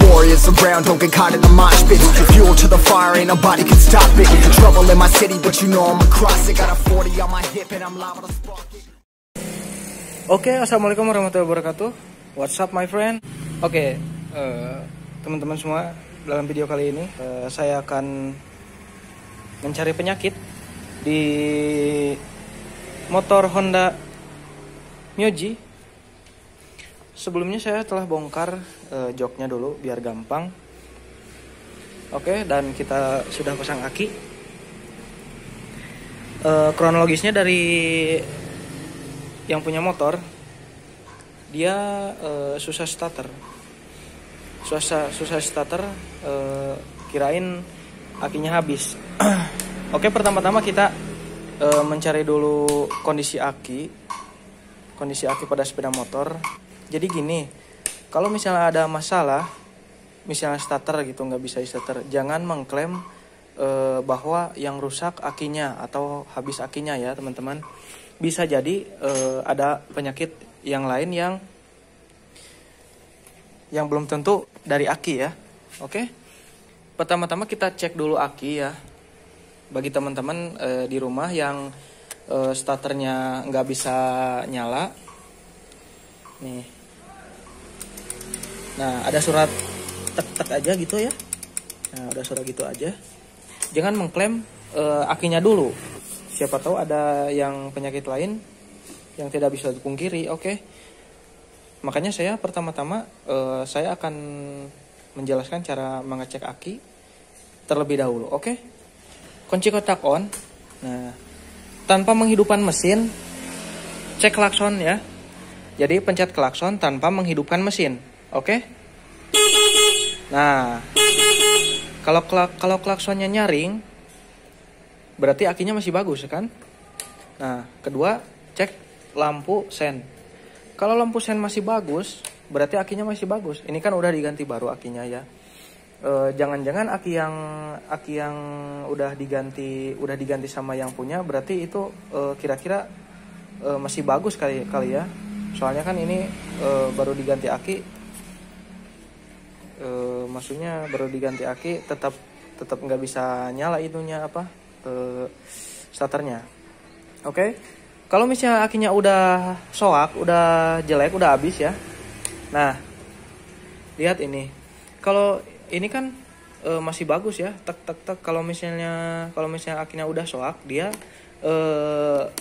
Warriors around, don't get caught in the mosh pit. Fuel to the fire, ain't nobody can stop it. Trouble in my city, but you know I'm across it. Got a 40 on my hip and I'm liable to spark it. Oke, assalamualaikum warahmatullahi wabarakatuh. What's up my friend? Oke, teman-teman semua, dalam video kali ini saya akan mencari penyakit di motor Honda Myoji. Sebelumnya saya telah bongkar joknya dulu biar gampang. Oke, dan kita sudah pasang aki. Kronologisnya dari yang punya motor, dia susah starter. Susah starter, kirain akinya habis. Oke, pertama-tama kita mencari dulu kondisi aki pada sepeda motor. Jadi gini, kalau misalnya ada masalah, misalnya starter gitu nggak bisa starter, jangan mengklaim bahwa yang rusak akinya atau habis akinya ya teman-teman. Bisa jadi ada penyakit yang lain yang belum tentu dari aki ya. Oke, pertama-tama kita cek dulu aki ya. Bagi teman-teman di rumah yang starternya nggak bisa nyala, nih. Nah, ada surat tek-tek aja gitu ya. Nah, ada surat gitu aja. Jangan mengklaim akinya dulu. Siapa tahu ada yang penyakit lain yang tidak bisa dipungkiri. Oke. Makanya saya pertama-tama saya akan menjelaskan cara mengecek aki terlebih dahulu. Oke. Kunci kotak on. Nah, tanpa menghidupkan mesin, cek klakson ya. Jadi pencet klakson tanpa menghidupkan mesin. Oke. Nah, kalau klaksonnya nyaring, berarti akinya masih bagus kan? Nah, kedua, cek lampu sen. Kalau lampu sen masih bagus, berarti akinya masih bagus. Ini kan udah diganti baru akinya ya. Jangan-jangan aki yang udah diganti sama yang punya, berarti itu kira-kira masih bagus kali ya. Soalnya kan ini baru diganti aki. Maksudnya baru diganti aki, tetap nggak bisa nyala itunya starternya. Oke. Kalau misalnya akinya udah soak, udah jelek, udah habis ya. Nah, lihat ini. Kalau ini kan masih bagus ya, tek. Kalau misalnya akinya udah soak, dia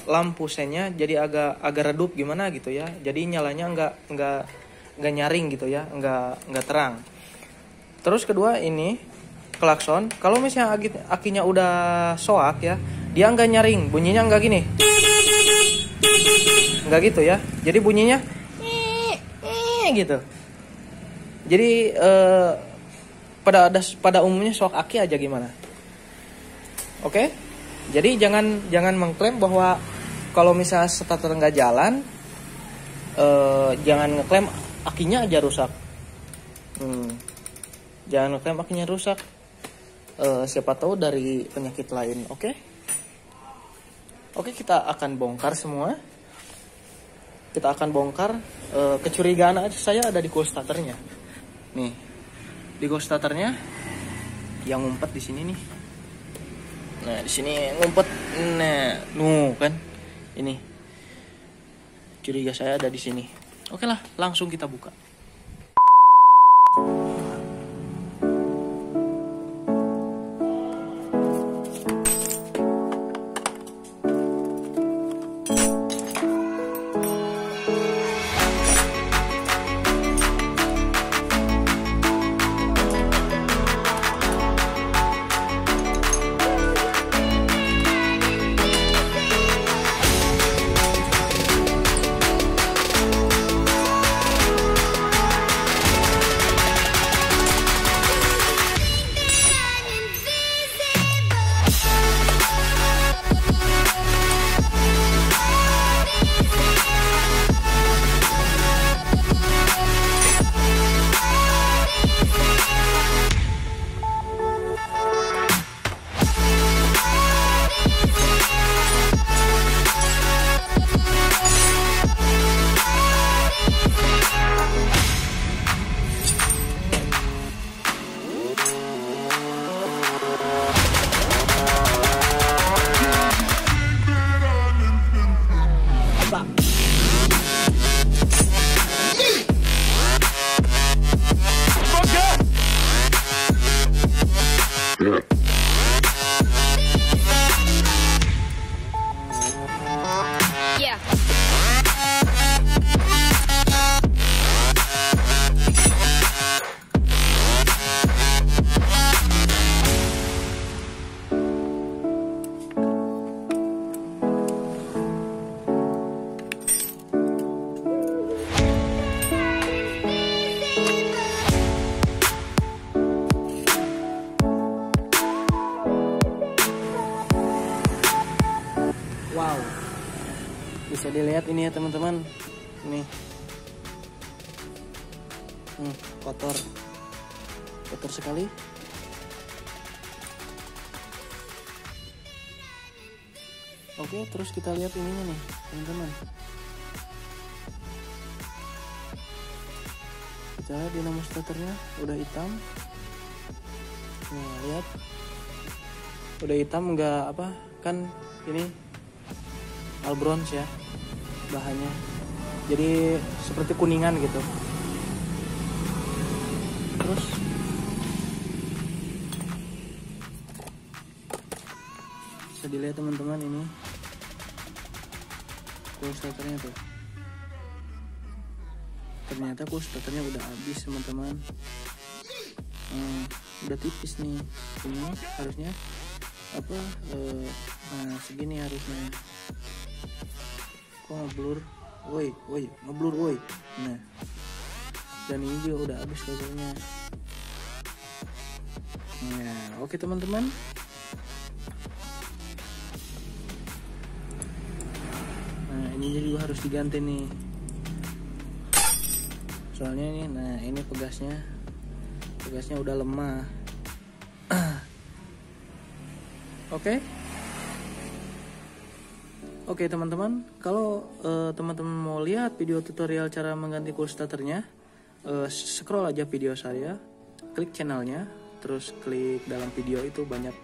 lampu sennya jadi agak redup gimana gitu ya. Jadi nyalanya nggak nyaring gitu ya, nggak terang. Terus kedua ini klakson, kalau misalnya akinya udah soak ya, dia nggak nyaring, bunyinya nggak gini, nggak gitu ya. Jadi bunyinya gitu. Jadi pada umumnya soak aki aja gimana. Oke? Jadi jangan mengklaim bahwa kalau misalnya starter nggak jalan, jangan ngeklaim akinya aja rusak. Jangan ngeklaim akinya rusak. Siapa tahu dari penyakit lain. Oke, kita akan bongkar semua. Kita akan bongkar. Kecurigaan saya ada di cool starternya. Nih, di cool starternya yang ngumpet di sini nih. Nah, di sini ngumpet. Nah, kan ini. Curiga saya ada di sini. Oke lah, langsung kita buka. dilihat ini ya teman-teman, ini kotor sekali. Oke, terus kita lihat ininya nih teman-teman. Kita lihat dinamo starternya udah hitam. Nah, lihat udah hitam, nggak apa kan, ini all bronze ya bahannya, jadi seperti kuningan gitu. Terus bisa dilihat teman-teman, ini cool starternya tuh, ternyata cool starternya udah habis teman-teman. Udah tipis nih, ini harusnya apa, nah segini harusnya. Kok ngeblur, ngeblur woi. Nah, dan ini juga udah habis logonya. Nah, oke teman-teman. Nah, ini juga harus diganti nih, soalnya ini, nah ini pegasnya udah lemah. Oke teman-teman, kalau teman-teman mau lihat video tutorial cara mengganti cool starternya, scroll aja video saya, klik channelnya, terus klik dalam video itu banyak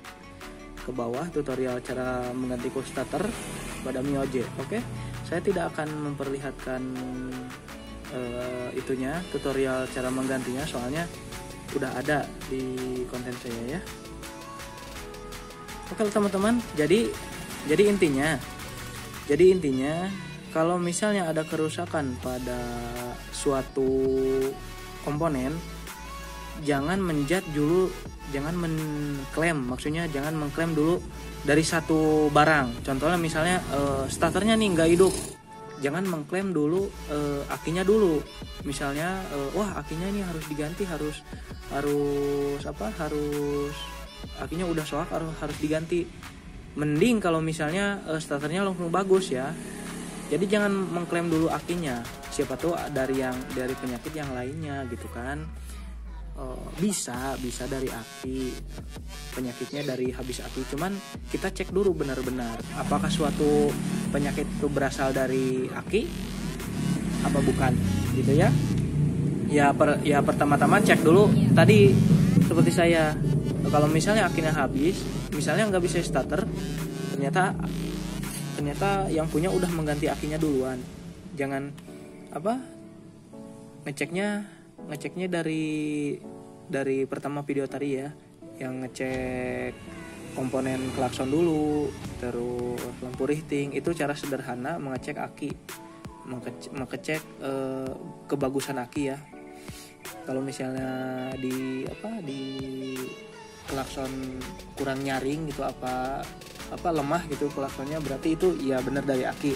ke bawah tutorial cara mengganti cool starter pada Mioje. Oke, saya tidak akan memperlihatkan itunya, tutorial cara menggantinya, soalnya udah ada di konten saya ya. Oke teman-teman, jadi intinya kalau misalnya ada kerusakan pada suatu komponen, jangan mengklaim, maksudnya jangan mengklaim dulu dari satu barang. Contohnya misalnya starternya nih nggak hidup, jangan mengklaim dulu akinya dulu. Misalnya wah akinya ini harus diganti, harus akinya udah soak, harus diganti. Mending kalau misalnya starternya langsung bagus ya. Jadi jangan mengklaim dulu akinya, siapa tahu dari penyakit yang lainnya gitu kan. Bisa dari aki, penyakitnya dari habis aki, cuman kita cek dulu benar-benar apakah suatu penyakit itu berasal dari aki apa bukan gitu ya. Ya pertama-tama cek dulu tadi seperti saya, kalau misalnya akinya habis, misalnya nggak bisa starter, ternyata yang punya udah mengganti akinya duluan. Jangan ngeceknya dari pertama video tadi ya, yang ngecek komponen klakson dulu, terus lampu riting. Itu cara sederhana mengecek aki, mengecek kebagusan aki ya. Kalau misalnya di klakson kurang nyaring gitu, apa lemah gitu klaksonnya, berarti itu ya benar dari aki.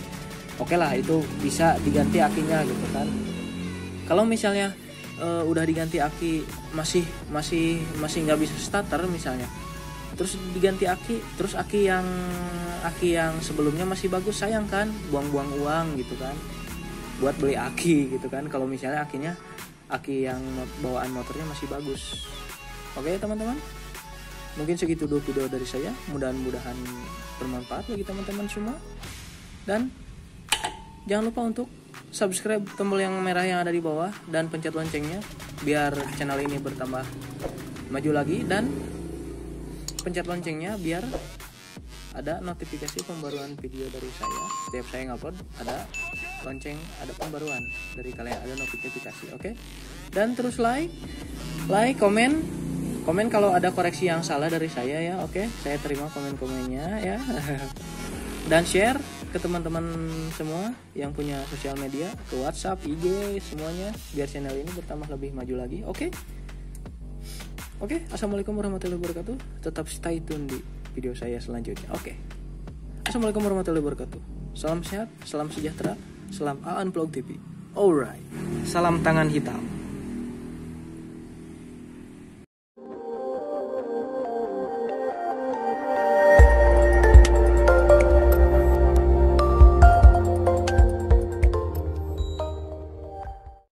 Oke lah, itu bisa diganti akinya gitu kan. Kalau misalnya udah diganti aki masih nggak bisa starter misalnya, terus diganti aki, terus aki yang sebelumnya masih bagus, sayang kan, buang-buang uang gitu kan buat beli aki gitu kan, kalau misalnya aki yang bawaan motornya masih bagus. Oke teman-teman, mungkin segitu dulu video dari saya, mudah-mudahan bermanfaat bagi teman-teman semua. Dan jangan lupa untuk subscribe tombol yang merah yang ada di bawah dan pencet loncengnya biar channel ini bertambah maju lagi, dan pencet loncengnya biar ada notifikasi pembaruan video dari saya. Setiap saya ngupload ada lonceng, ada pembaruan dari kalian, ada notifikasi. Oke. Dan terus like, komen kalau ada koreksi yang salah dari saya ya. Oke, saya terima komen-komennya ya. Dan share ke teman-teman semua yang punya sosial media, ke WhatsApp, IG, semuanya, biar channel ini bertambah lebih maju lagi. Oke, assalamualaikum warahmatullahi wabarakatuh. Tetap stay tune di video saya selanjutnya. Oke, assalamualaikum warahmatullahi wabarakatuh. Salam sehat, salam sejahtera, salam Aan Vlog TV. Alright, salam tangan hitam.